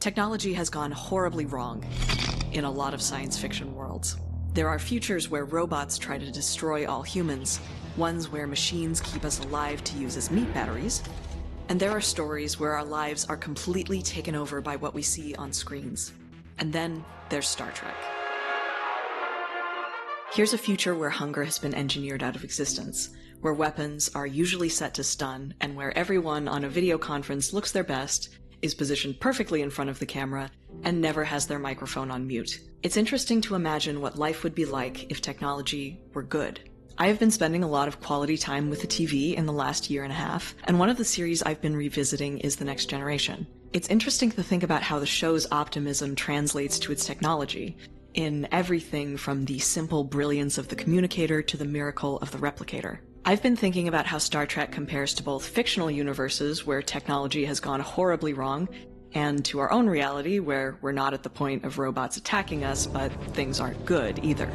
Technology has gone horribly wrong in a lot of science fiction worlds. There are futures where robots try to destroy all humans, ones where machines keep us alive to use as meat batteries, and there are stories where our lives are completely taken over by what we see on screens. And then there's Star Trek. Here's a future where hunger has been engineered out of existence, where weapons are usually set to stun, and where everyone on a video conference looks their best, is positioned perfectly in front of the camera, and never has their microphone on mute. It's interesting to imagine what life would be like if technology were good. I have been spending a lot of quality time with the TV in the last year and a half, and one of the series I've been revisiting is The Next Generation. It's interesting to think about how the show's optimism translates to its technology, in everything from the simple brilliance of the communicator to the miracle of the replicator. I've been thinking about how Star Trek compares to both fictional universes where technology has gone horribly wrong, and to our own reality where we're not at the point of robots attacking us, but things aren't good either.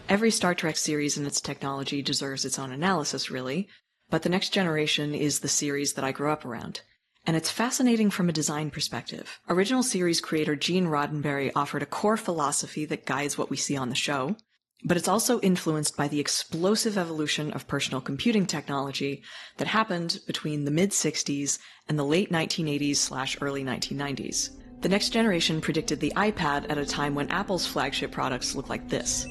Every Star Trek series and its technology deserves its own analysis, really, but The Next Generation is the series that I grew up around. And it's fascinating from a design perspective. Original series creator Gene Roddenberry offered a core philosophy that guides what we see on the show, but it's also influenced by the explosive evolution of personal computing technology that happened between the mid-60s and the late 1980s/early 1990s. The Next Generation predicted the iPad at a time when Apple's flagship products looked like this.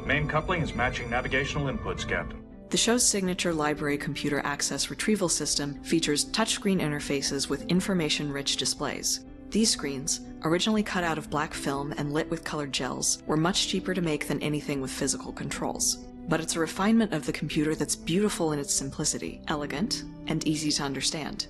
Main coupling is matching navigational inputs, Captain. The show's signature library computer access retrieval system features touchscreen interfaces with information-rich displays. These screens, originally cut out of black film and lit with colored gels, were much cheaper to make than anything with physical controls. But it's a refinement of the computer that's beautiful in its simplicity, elegant, and easy to understand.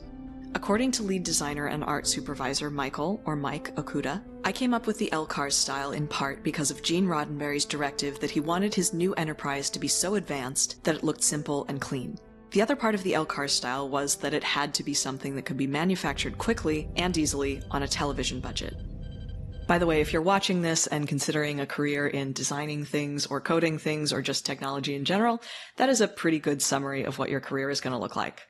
According to lead designer and art supervisor Mike Okuda, I came up with the LCARS style in part because of Gene Roddenberry's directive that he wanted his new Enterprise to be so advanced that it looked simple and clean. The other part of the LCARS style was that it had to be something that could be manufactured quickly and easily on a television budget. By the way, if you're watching this and considering a career in designing things or coding things or just technology in general, that is a pretty good summary of what your career is going to look like.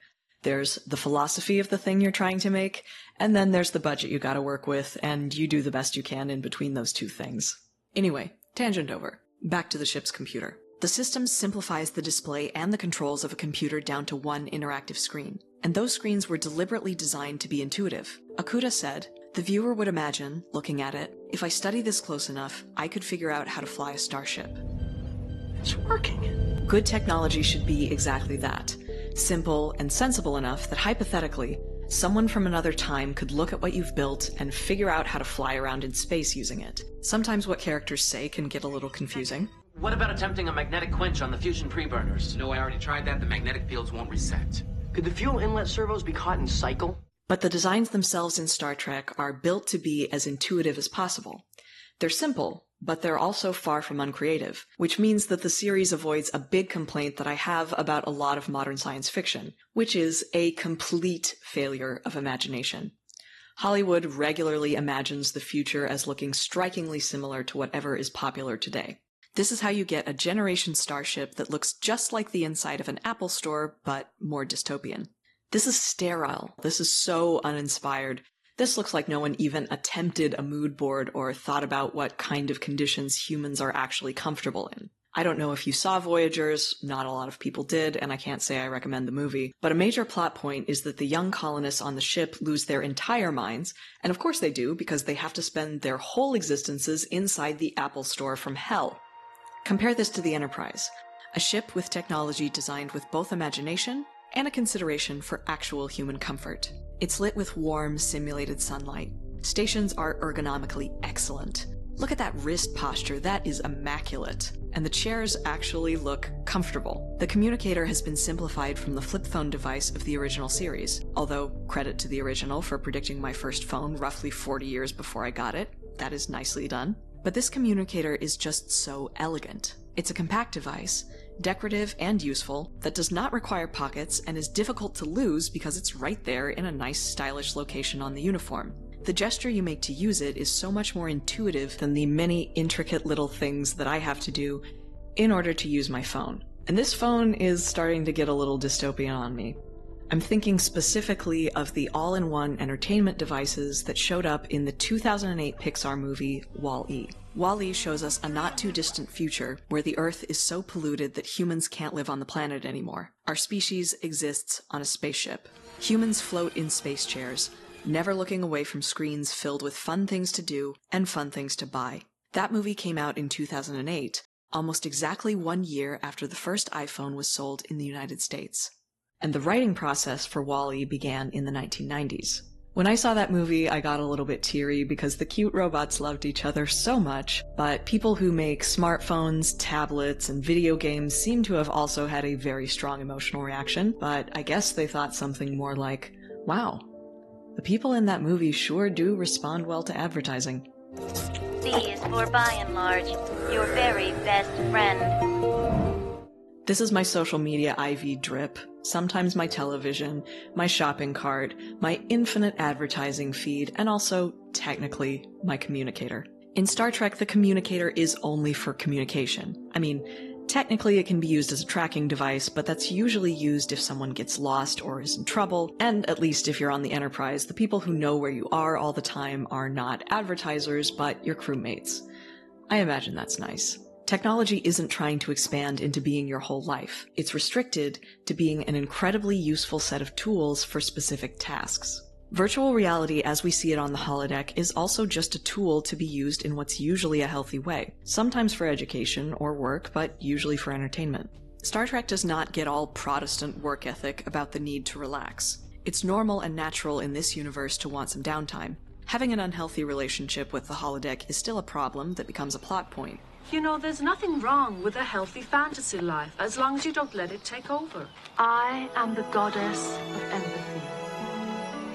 There's the philosophy of the thing you're trying to make, and then there's the budget you gotta work with, and you do the best you can in between those two things. Anyway, tangent over. Back to the ship's computer. The system simplifies the display and the controls of a computer down to one interactive screen, and those screens were deliberately designed to be intuitive. Okuda said, "The viewer would imagine, looking at it, if I study this close enough, I could figure out how to fly a starship." It's working. Good technology should be exactly that. Simple and sensible enough that hypothetically, someone from another time could look at what you've built and figure out how to fly around in space using it. Sometimes what characters say can get a little confusing. What about attempting a magnetic quench on the fusion preburners? No, I already tried that. The magnetic fields won't reset. Could the fuel inlet servos be caught in cycle? But the designs themselves in Star Trek are built to be as intuitive as possible. They're simple, but they're also far from uncreative, which means that the series avoids a big complaint that I have about a lot of modern science fiction, which is a complete failure of imagination. Hollywood regularly imagines the future as looking strikingly similar to whatever is popular today. This is how you get a generation starship that looks just like the inside of an Apple store, but more dystopian. This is sterile. This is so uninspired. This looks like no one even attempted a mood board or thought about what kind of conditions humans are actually comfortable in. I don't know if you saw Voyagers, not a lot of people did, and I can't say I recommend the movie, but a major plot point is that the young colonists on the ship lose their entire minds, and of course they do because they have to spend their whole existences inside the Apple store from hell. Compare this to the Enterprise, a ship with technology designed with both imagination and a consideration for actual human comfort. It's lit with warm, simulated sunlight. Stations are ergonomically excellent. Look at that wrist posture, that is immaculate. And the chairs actually look comfortable. The communicator has been simplified from the flip phone device of the original series, although credit to the original for predicting my first phone roughly 40 years before I got it. That is nicely done. But this communicator is just so elegant. It's a compact device, decorative and useful, that does not require pockets and is difficult to lose because it's right there in a nice stylish location on the uniform. The gesture you make to use it is so much more intuitive than the many intricate little things that I have to do in order to use my phone. And this phone is starting to get a little dystopian on me. I'm thinking specifically of the all-in-one entertainment devices that showed up in the 2008 Pixar movie Wall-E. Wall-E shows us a not-too-distant future where the Earth is so polluted that humans can't live on the planet anymore. Our species exists on a spaceship. Humans float in space chairs, never looking away from screens filled with fun things to do and fun things to buy. That movie came out in 2008, almost exactly 1 year after the first iPhone was sold in the United States. And the writing process for Wall-E began in the 1990s. When I saw that movie, I got a little bit teary because the cute robots loved each other so much, but people who make smartphones, tablets, and video games seem to have also had a very strong emotional reaction, but I guess they thought something more like, wow, the people in that movie sure do respond well to advertising. C is for by and large, your very best friend. This is my social media IV drip, sometimes my television, my shopping cart, my infinite advertising feed, and also, technically, my communicator. In Star Trek, the communicator is only for communication. I mean, technically it can be used as a tracking device, but that's usually used if someone gets lost or is in trouble, and at least if you're on the Enterprise, the people who know where you are all the time are not advertisers, but your crewmates. I imagine that's nice. Technology isn't trying to expand into being your whole life. It's restricted to being an incredibly useful set of tools for specific tasks. Virtual reality as we see it on the holodeck is also just a tool to be used in what's usually a healthy way, sometimes for education or work, but usually for entertainment. Star Trek does not get all Protestant work ethic about the need to relax. It's normal and natural in this universe to want some downtime. Having an unhealthy relationship with the holodeck is still a problem that becomes a plot point. You know, there's nothing wrong with a healthy fantasy life, as long as you don't let it take over. I am the goddess of empathy.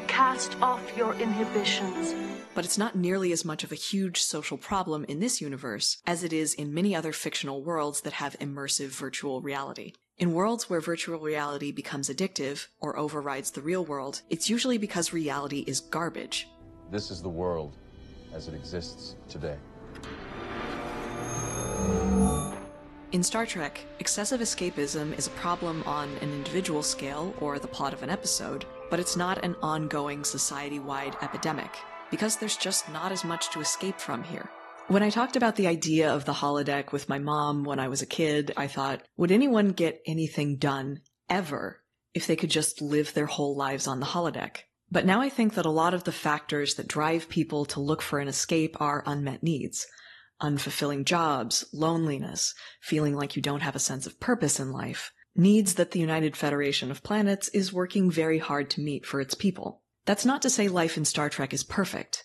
Cast off your inhibitions. But it's not nearly as much of a huge social problem in this universe as it is in many other fictional worlds that have immersive virtual reality. In worlds where virtual reality becomes addictive or overrides the real world, it's usually because reality is garbage. This is the world as it exists today. In Star Trek, excessive escapism is a problem on an individual scale or the plot of an episode, but it's not an ongoing society-wide epidemic, because there's just not as much to escape from here. When I talked about the idea of the holodeck with my mom when I was a kid, I thought, would anyone get anything done, ever, if they could just live their whole lives on the holodeck? But now I think that a lot of the factors that drive people to look for an escape are unmet needs. Unfulfilling jobs, loneliness, feeling like you don't have a sense of purpose in life, needs that the United Federation of Planets is working very hard to meet for its people. That's not to say life in Star Trek is perfect.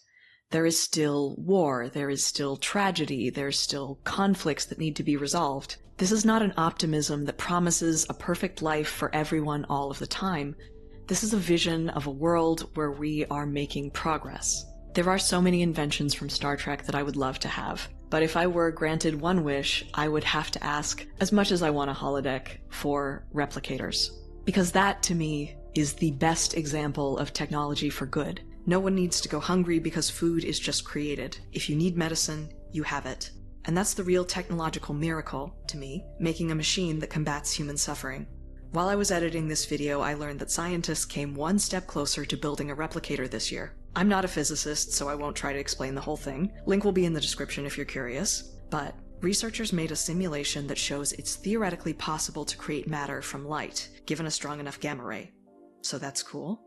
There is still war, there is still tragedy, there's still conflicts that need to be resolved. This is not an optimism that promises a perfect life for everyone all of the time. This is a vision of a world where we are making progress. There are so many inventions from Star Trek that I would love to have. But if I were granted one wish, I would have to ask, as much as I want a holodeck, for replicators. Because that, to me, is the best example of technology for good. No one needs to go hungry because food is just created. If you need medicine, you have it. And that's the real technological miracle, to me, making a machine that combats human suffering. While I was editing this video, I learned that scientists came one step closer to building a replicator this year. I'm not a physicist, so I won't try to explain the whole thing. Link will be in the description if you're curious. But researchers made a simulation that shows it's theoretically possible to create matter from light, given a strong enough gamma ray. So that's cool.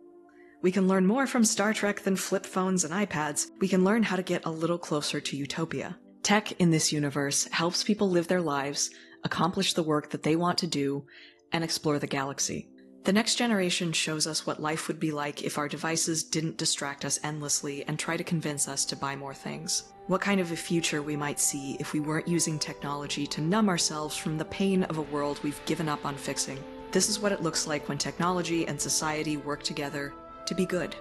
We can learn more from Star Trek than flip phones and iPads. We can learn how to get a little closer to utopia. Tech in this universe helps people live their lives, accomplish the work that they want to do, and explore the galaxy. The next generation shows us what life would be like if our devices didn't distract us endlessly and try to convince us to buy more things. What kind of a future we might see if we weren't using technology to numb ourselves from the pain of a world we've given up on fixing. This is what it looks like when technology and society work together to be good.